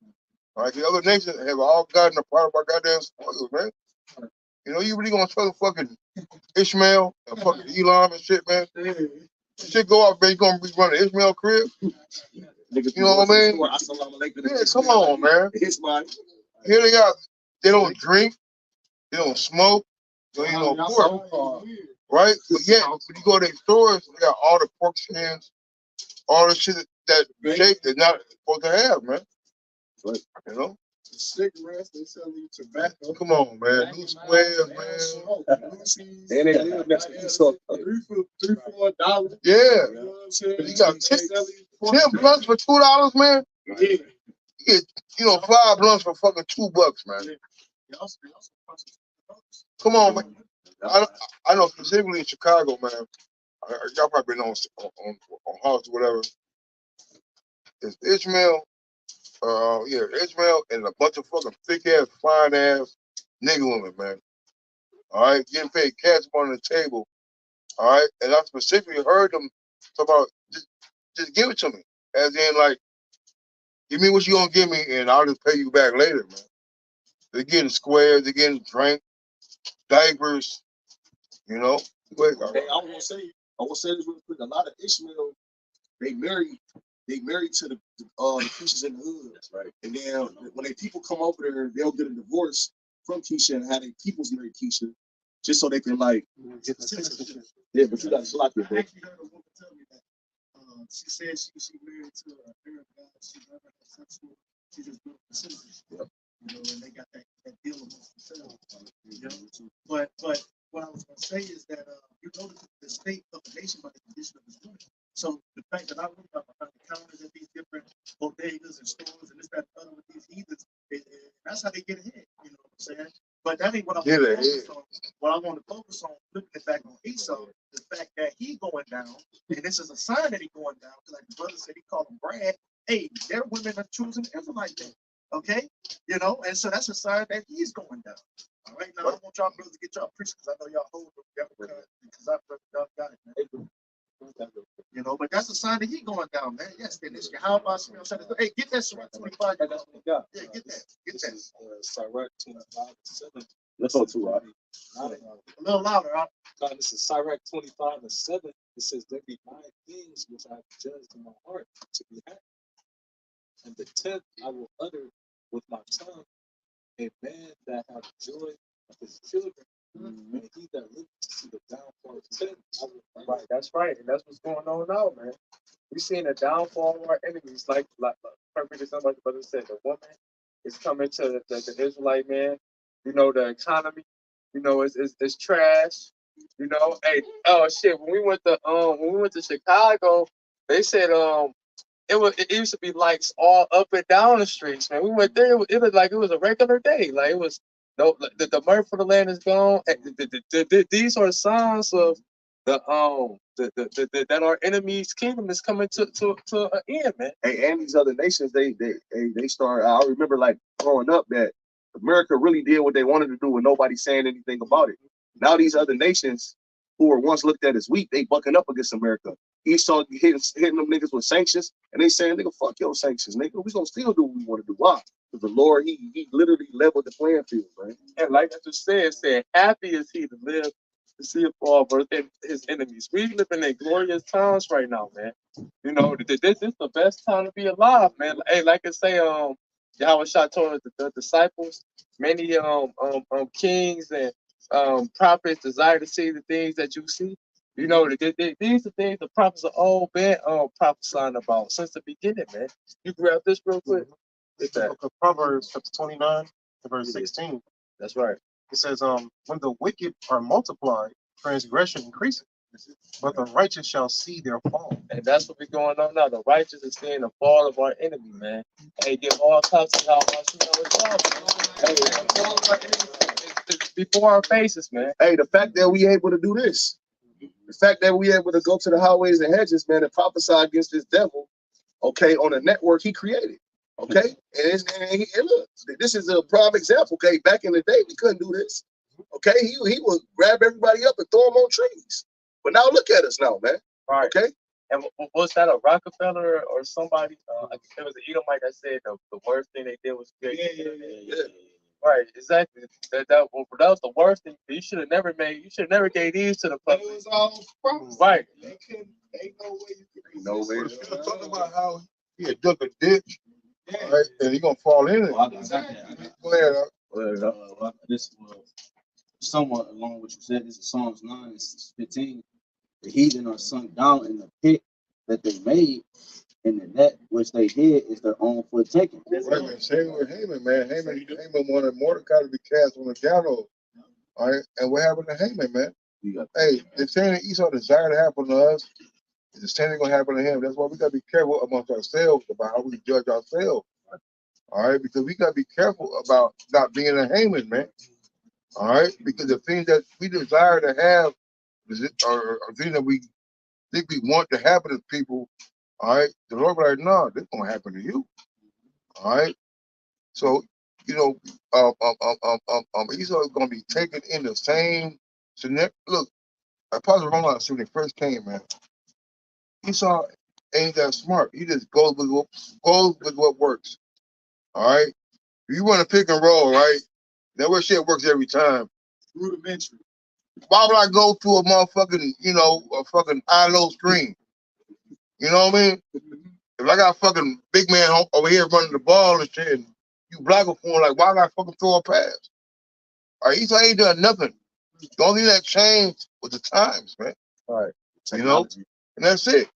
All right, the other nations have all gotten a part of our goddamn spoils, man. You know, you really gonna trust fucking Ishmael and fucking Elam and shit, man? Shit go off, man. You gonna be running Ishmael crib? You know what I mean? Yeah, come on, man. Here they are. They don't drink. They don't smoke. They don't pork. Right? But yet, when you go to their stores, they got all the pork skins, all the shit that Jake is not supposed to have, man. Right. You know? Cigarettes, they sell you tobacco. Come on, man. New squares, man. And they live next to each other. $3-4. Yeah. You know what I'm saying? You got 10 blunts for $2, man. Yeah. You get, 5 blunts for fucking $2, man. Come on, man. I know specifically in Chicago, man. Y'all probably been on house or whatever. It's Ishmael. Ishmael and a bunch of fucking thick ass, fine ass nigga women, man. All right, getting paid cash money on the table. All right, and I specifically heard them talk about just give it to me, as in like, give me what you gonna give me, and I'll just pay you back later, man. They're getting squares, they're getting drink, diapers, you know. Hey, I want to say this real quick. A lot of Ishmael, they married to the Keishas in the hood. That's right. And then when they people come over there, they'll get a divorce from Keisha and have their peoples marry Keisha, just so they can like get the citizenship. Yeah, but you got to lock your book. I actually heard a woman tell me that. She said she married to a Arab guy. She never had sex with. She just built the citizenship. Yep. You know, and they got that deal amongst themselves. You know, but what I was going to say is that you know the state of the nation by the condition of its women. So the fact that I looked up behind the counters at these different bodegas and stores and this, that, and other with these heathens, that's how they get ahead. You know what I'm saying? But that ain't what I want to focus on. What I want to focus on, flipping it back on Esau, the fact that he going down, and this is a sign that he going down, because like the brother said, he called him Brad. Hey, their women are choosing Israelite men. Okay? You know, and so that's a sign that he's going down. All right, now I want y'all brothers to get y'all preaching because I know y'all hold them because y'all got it, man. You know, but that's a sign that he going down, man. Yes, then this YAHAWASHI. Hey, get that Sirach 25. Yeah, get that. Get that. Sirach 25:7. Let's go to A little louder, huh? God, this is Sirach 25:7. It says, there be 9 things which I have judged in my heart to be happy. And the 10th I will utter with my tongue. A man that hath joy of his children, and he that liveth to see the downfall of 10. Right, that's right, and that's what's going on now, man. We're seeing the downfall of our enemies, like perfect example, like the brother said, the woman is coming to the Israelite man. You know, the economy, you know, it's trash. You know, hey, oh shit, when we went to Chicago, they said it used to be lights all up and down the streets, man. We went there, it was like it was a regular day. Like it was no the mirth for the land is gone. These are signs of that our enemy's kingdom is coming to an end, man. Hey, and these other nations, they start. I remember like growing up that America really did what they wanted to do, and nobody saying anything about it. Now these other nations who were once looked at as weak, they bucking up against America. Esau hitting them niggas with sanctions, and they saying, "Nigga, fuck your sanctions, nigga. We gonna still do what we want to do." Why? Because the Lord, he literally leveled the playing field, man. And like I just said, happy is he to live to see a fall versus his enemies. We live in a glorious times right now, man. You know, this is the best time to be alive, man. Hey, like I say, Yahawashi told the disciples, many kings and prophets desire to see the things that you see. You know, these are things the prophets have all been prophesying about since the beginning, man. You grab this real quick. It's Proverbs chapter 29, verse 16. That's right. It says, when the wicked are multiplied, transgression increases, but the righteous shall see their fall. And that's what be going on now. The righteous is seeing the fall of our enemy, man. Hey, give all cups and how much you know it's all. Hey, the fall of our enemy is before our faces, man. Hey, the fact that we able to do this, the fact that we able to go to the highways and hedges, man, and prophesy against this devil, okay, on a network he created, okay? And look, this is a prime example, okay? Back in the day, we couldn't do this, okay? He would grab everybody up and throw them on trees. But now look at us now, man, Right. okay? And was that a Rockefeller or somebody? It was an Edomite that said the worst thing they did was create. Yeah. Right, exactly. That was the worst thing. You should have never gave these to the But public. it was all prophets. Right. They couldn't, ain't no way you could No way. resist. We're talking about how he had dug a ditch, Yeah. right, and he gonna fall in it. Well, I got that. Go ahead. This was somewhat along what you said. This is Psalms 9 and 15. The heathen are sunk down in the pit that they made, and the net which they did is their own foot taken. Right, man. Same with Haman, man. Haman wanted Mordecai to be cast on the gallows. All right, and what happened to Haman, man? Hey, the same that Esau desired to happen to us, the same thing gonna happen to him. That's why we gotta be careful amongst ourselves about how we judge ourselves. All right, because we gotta be careful about not being a Haman, man. All right, because the things that we desire to have are things that we think we want to happen to people. All right, the Lord be like, no, this gonna happen to you. All right, so you know, Esau is gonna be taken in the same. So look, Apostle Roman when he first came, man, Esau ain't that smart. He just goes with what works. All right, if you want to pick and roll, right, that what shit works every time. Rudimentary. Why would I go to a motherfucking, a fucking ILO screen? You know what I mean? If I got a fucking big man over here running the ball and shit, and you block him for him, like, why would I fucking throw a pass? All right, Esau ain't done nothing. The only thing that changed was the times, man. All right. You know? And that's it.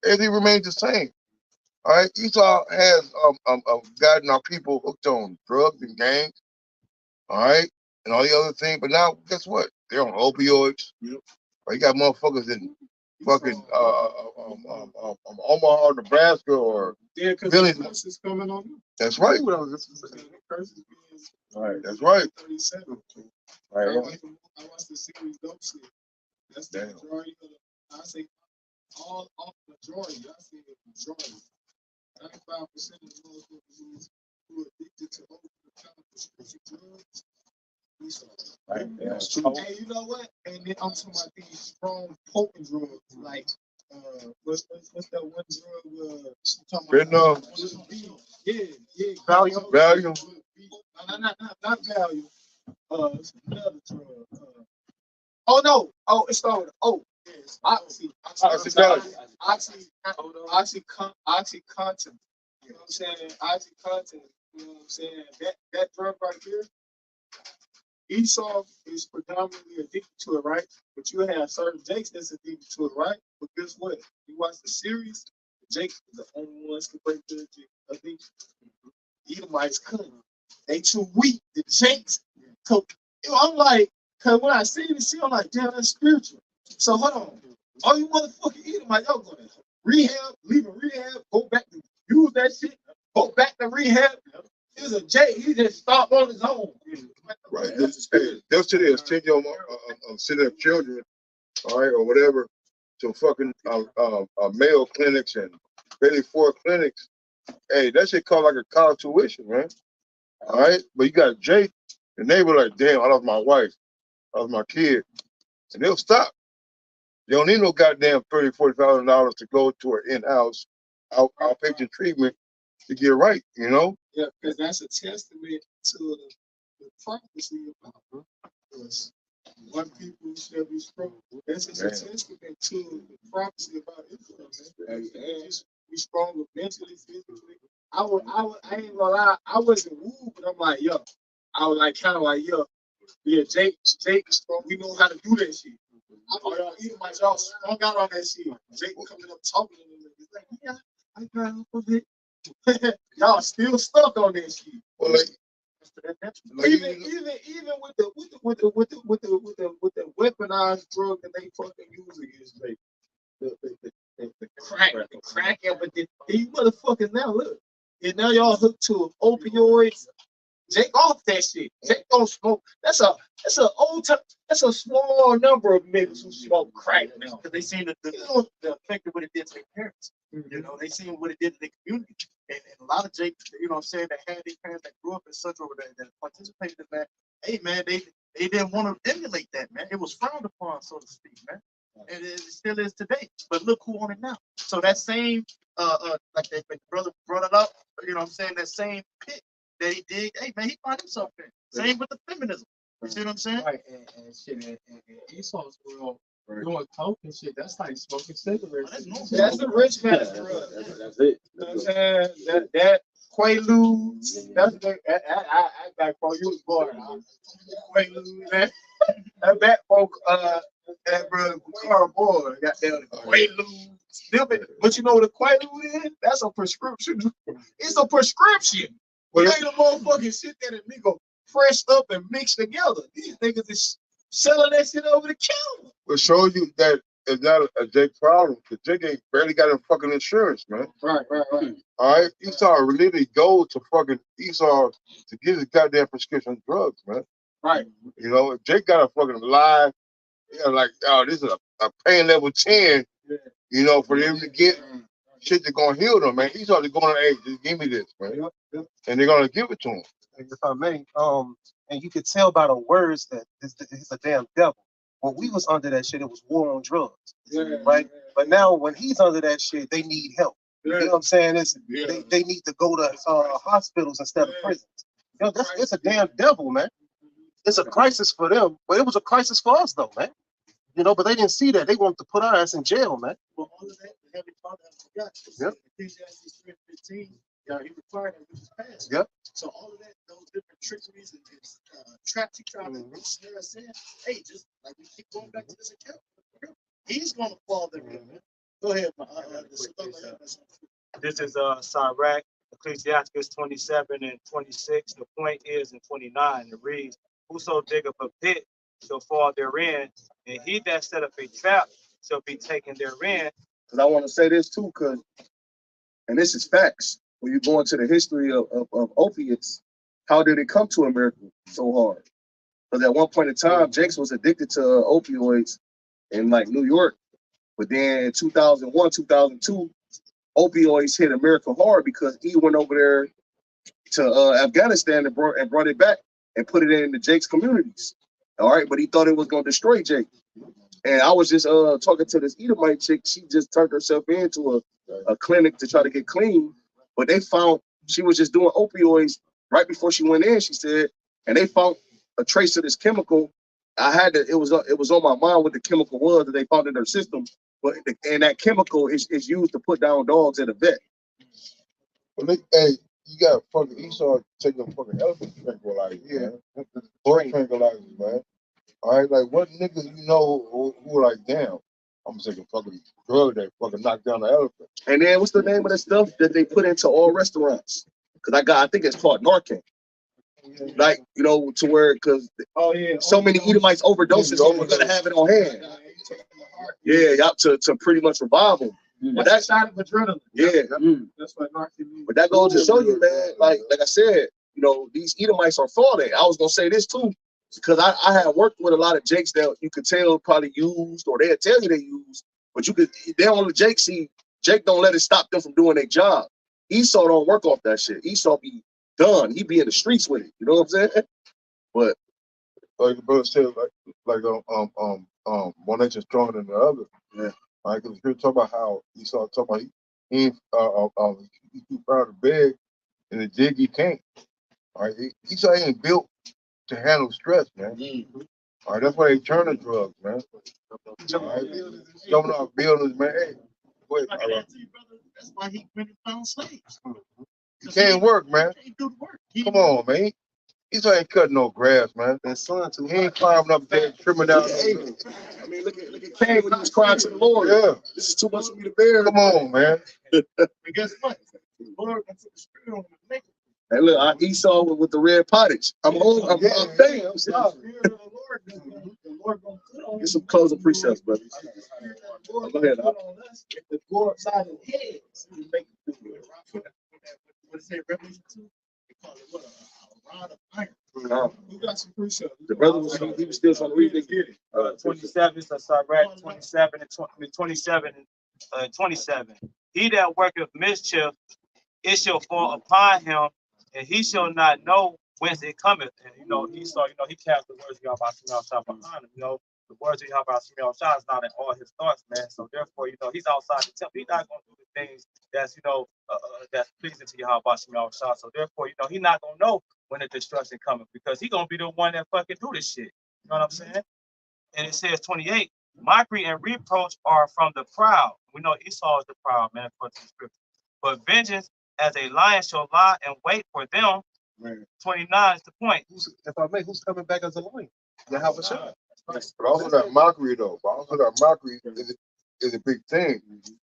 Everything remains the same. All right, Esau has gotten our people hooked on drugs and gangs. All right, and all the other things. But now, guess what? They're on opioids. Yep. You got motherfuckers in fucking Omaha, Nebraska, or Philly. Is coming on you. That's right. All right, that's right. 37. Right. I watched the series Dope Shit. That's the majority of the, I say all majority. I say the majority. 95% of the motherfuckers who are addicted to over-the-counter prescription drugs. Right. Yeah. Hey, you know what? And then I'm talking about these strong potent drugs, like what's that one drug? Fentanyl. Yeah. Valium. Not Valium. It's another drug. It started with O. Yes, Oxycontin. You know what I'm saying? Oxycontin. You know what I'm saying? That drug right here. Esau is predominantly addicted to it, right? But you have certain Jakes that's addicted to it, right? But guess what? You watch the series, the Jakes are the only ones who break the addiction. Edomites couldn't. They too weak. The Jakes. So I'm like, cause when I see this shit, I'm like, damn, that's spiritual. So hold on. All you motherfucking Edomites, y'all going to rehab, leave a rehab, go back to use that shit, go back to rehab. There's a Jake, he just stopped on his own. Right. They'll sit there and send your send their children, all right, or whatever, to fucking male clinics and Betty Ford clinics. Hey, that shit cost like a college tuition, man. All right, but you got Jake, and they were like, damn, I lost my wife, I lost my kid, and they'll stop. They don't need no goddamn $30,000-$40,000 to go to an in-house outpatient treatment to get right, you know? Yeah, because that's a testament to the prophecy about us. One people shall be strong. That's just a testament to the prophecy about Israel. Man. Just be stronger mentally, physically. I ain't gonna lie, I wasn't wooed, but I'm like, yo. I was like, kind of like, yo. Yeah, Jake, we know how to do that shit. All y'all Edomites, y'all strung out on that shit. Jake coming up talking to them. He's like, yeah, I got a bit. Y'all still stuck on that shit. Well, Even with the weaponized drug that they fucking use against me. The crack epidemic. You motherfuckers now look. And now y'all hooked to opioids. Jake off that shit. Jake don't smoke. That's a small number of niggas who smoke crack now. Because they seen the effect of what it did to their parents. You know, they seen what it did to their community. And a lot of Jake, you know what I'm saying, that had their parents that grew up in Central that participated in that. Hey man, they didn't want to emulate that, man. It was frowned upon, so to speak, man. And it still is today. But look who on it now. So that same like that brother brought it up, you know what I'm saying, that same pit that he did, hey man, he found himself in. Same with the feminism. You see what I'm saying? Right, and shit, and Esau's world doing coke and shit, that's like smoking cigarettes. That's the rich man's drug. That's it. You know what I'm saying? That Quaaludes, that's the, I got for you was born. Quaaludes, man. That back folk, that brother car boy got down the Quaaludes. But you know what a Quaalude is? That's a prescription. It's a prescription. It ain't a motherfucking shit that a nigga pressed up and mixed together. These niggas is selling that shit over the counter. It shows you that it's not a Jake problem, because Jake ain't barely got a fucking insurance, man. Right. All right, Esau really go to fucking Esau to get his goddamn prescription drugs, man. Right. You know, if Jake got a fucking live, you know, like, oh, this is a pain level 10, you know, for them to get shit that's gonna heal them, man. Esau is going, hey, just give me this, man. And they're gonna give it to him. If I may, and you could tell by the words that he's a damn devil. When we was under that shit, it was war on drugs, right? But now when he's under that shit, they need help. You know what I'm saying? They need to go to hospitals instead of prisons. You know, it's a damn devil, man. It's a crisis for them, but it was a crisis for us, though, man. You know, but they didn't see that. They wanted to put our ass in jail, man. Well, all of that, the heavy part I forgot. Yep. Ecclesiastes 3:15, he required that we was passed. Yep. So all of that, those different trickeries and traps he tried to snare us in, hey, just like we keep going back to this account, he's going to fall there, man. Go ahead, This is Sirach, Ecclesiastes 27 and 26. The point is in 29, it reads, whoso diggeth a pit shall fall therein, and he that set up a trap shall be taken therein. Because I want to say this too, and this is facts. When you go into the history of opiates, how did it come to America so hard? Because at one point in time, Jakes was addicted to opioids in like New York. But then in 2001, 2002, opioids hit America hard because he went over there to Afghanistan and brought it back and put it in the Jake's communities. All right, but he thought it was going to destroy Jake. And I was just talking to this Edomite chick. She just turned herself into a clinic to try to get clean. But they found she was just doing opioids right before she went in, she said, and they found a trace of this chemical. It was on my mind what the chemical was that they found in their system. But and that chemical is used to put down dogs at a vet. Well, hey, you got fucking Esau taking fucking elephant tranquilizers, man. Horse tranquilizers, man. All right, like what niggas you know who are like, damn, I'm taking fucking drug that fucking knock down the elephant. And then what's the name of the stuff that they put into all restaurants? Because I think it's called Narcan. Like, you know, to where, because so many Edomites overdoses, so we're gonna have it on hand. Yeah, to pretty much revive them. But that's shot of adrenaline. Yeah. That's what Narcan means. But that goes to show you, man, like I said, you know, these Edomites are falling. I was gonna say this too, because I had worked with a lot of Jakes that you could tell probably used, or they'll tell you they used, but they on the Jake, see, Jake don't let it stop them from doing their job. Esau don't work off that shit. Esau be done. He be in the streets with it. You know what I'm saying? But like the brother said, one nation stronger than the other. Yeah. Right, because we're talking about how Esau talking about he's too proud to beg, and the jig he can't. All right, Esau ain't built to handle stress, man. All right, that's why they turn to drugs, man. All right, jumping off buildings, man. Hey, wait, that's why he went and found slaves. You can't work, man. He can't do the work. Come on, man. Esau ain't cutting no grass, man. That son too. He ain't climbing up there, trimming down. I mean, look at Cain when he was crying to the Lord. Yeah. This is too much for me to bear. Come on, man. And guess what? The Lord took the spirit on him to make it. Hey, look, Esau with the red pottage. I'm home. I'm saying. I'm sorry. Get some closing precepts, brother. Go ahead. If the go upside his head, he make it through it. What is it, Revelation 2? They call it what? A rod of iron. Who got some precepts? The brother was he was still trying to read it. 27, so start right 27 and 27 and 27. He that worketh mischief, it shall fall upon him, and he shall not know whence it cometh. And Esau, he cast the words of Yahawah behind him. The words of Yahawah is not in all his thoughts, man. So therefore, he's outside the temple. He's not gonna do the things that's that's pleasing to Yahawah. So therefore, he's not gonna know when the destruction cometh, because he's gonna be the one that fucking do this shit. You know what I'm saying? And it says 28, mockery and reproach are from the proud. We know Esau is the proud, man, according to the scripture. But vengeance as a lion shall lie and wait for them. Man. 29 is the point. If I may, who's coming back as a lion? Yahawah. But also that mockery though. But also that mockery is a big thing.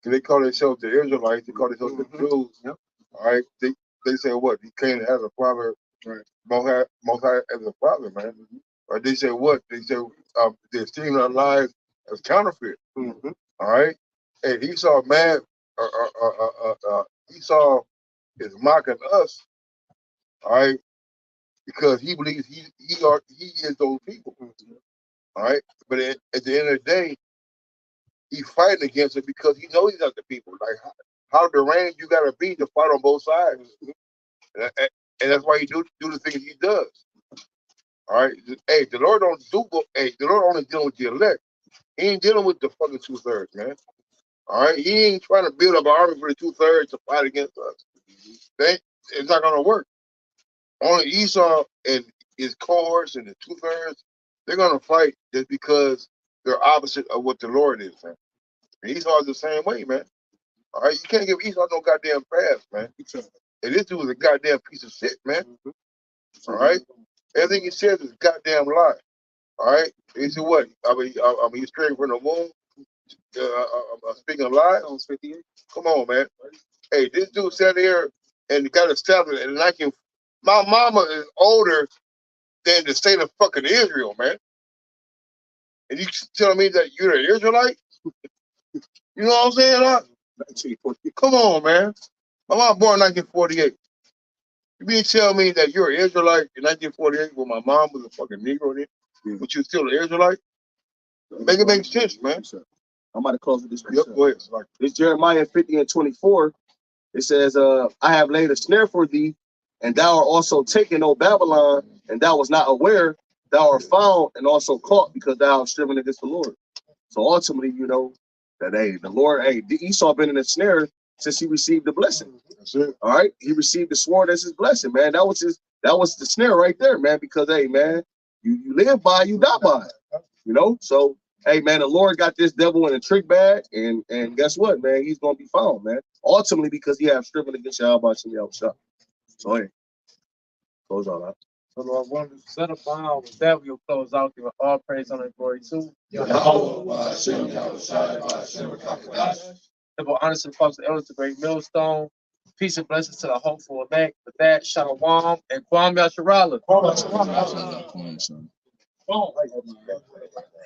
They call themselves the Israelites. They call themselves the Jews. Yep. All right. They say what? He came as a father. Right. Most high as a father, man. Or they say what? They say they're esteeming our lives as counterfeit. All right. And Esau, man, Esau is mocking us. All right. Because he believes he is those people. All right. But at the end of the day, he's fighting against it because he knows he's not the people. Like how deranged you gotta be to fight on both sides. And that's why he do the things he does. All right. Hey, the Lord the Lord only dealing with the elect. He ain't dealing with the fucking 2/3, man. All right. He ain't trying to build up an army for the 2/3 to fight against us. It's not gonna work. Only Esau and his cohorts and the 2/3, they're gonna fight just because they're opposite of what the Lord is, man. And Esau's the same way, man. All right, you can't give Esau no goddamn pass, man. And this dude is a goddamn piece of shit, man. All right, everything he says is a goddamn lie. All right, he said what? He's straight from the womb. Speaking of lies. Come on, man. Hey, this dude sat here and got established in 19. My mama is older than the state of fucking Israel, man. And you telling me that you're an Israelite? You know what I'm saying? Huh? Come on, man. My mom born in 1948. You mean tell me that you're an Israelite in 1948 when my mom was a fucking Negro then? But you're still an Israelite? Make it make sense, man. I'm about to close with this. Yep, go ahead. It's Jeremiah 50 and 24. It says, I have laid a snare for thee, and thou art also taken, O Babylon, and thou was not aware, thou art found and also caught, because thou art striven against the Lord. So ultimately, that the Lord, Esau been in a snare since he received the blessing. That's it. All right. He received the sword as his blessing, man. That was the snare right there, man, because man, you live by, you die by it. So hey, man, the Lord got this devil in a trick bag, and guess what, man? He's gonna be found, man. Ultimately, because he have striven against Ashar. So hey, close on that. So Lord, one set up bound with that, we'll close out, give all praise, honor, and glory to YAHAWAH, YAHAWASHI, HAQADASH. Double honor to the Father, the elders, the great millstone. Peace and blessings to the hopeful elect. With that, Shalom and Kwam Yasharala.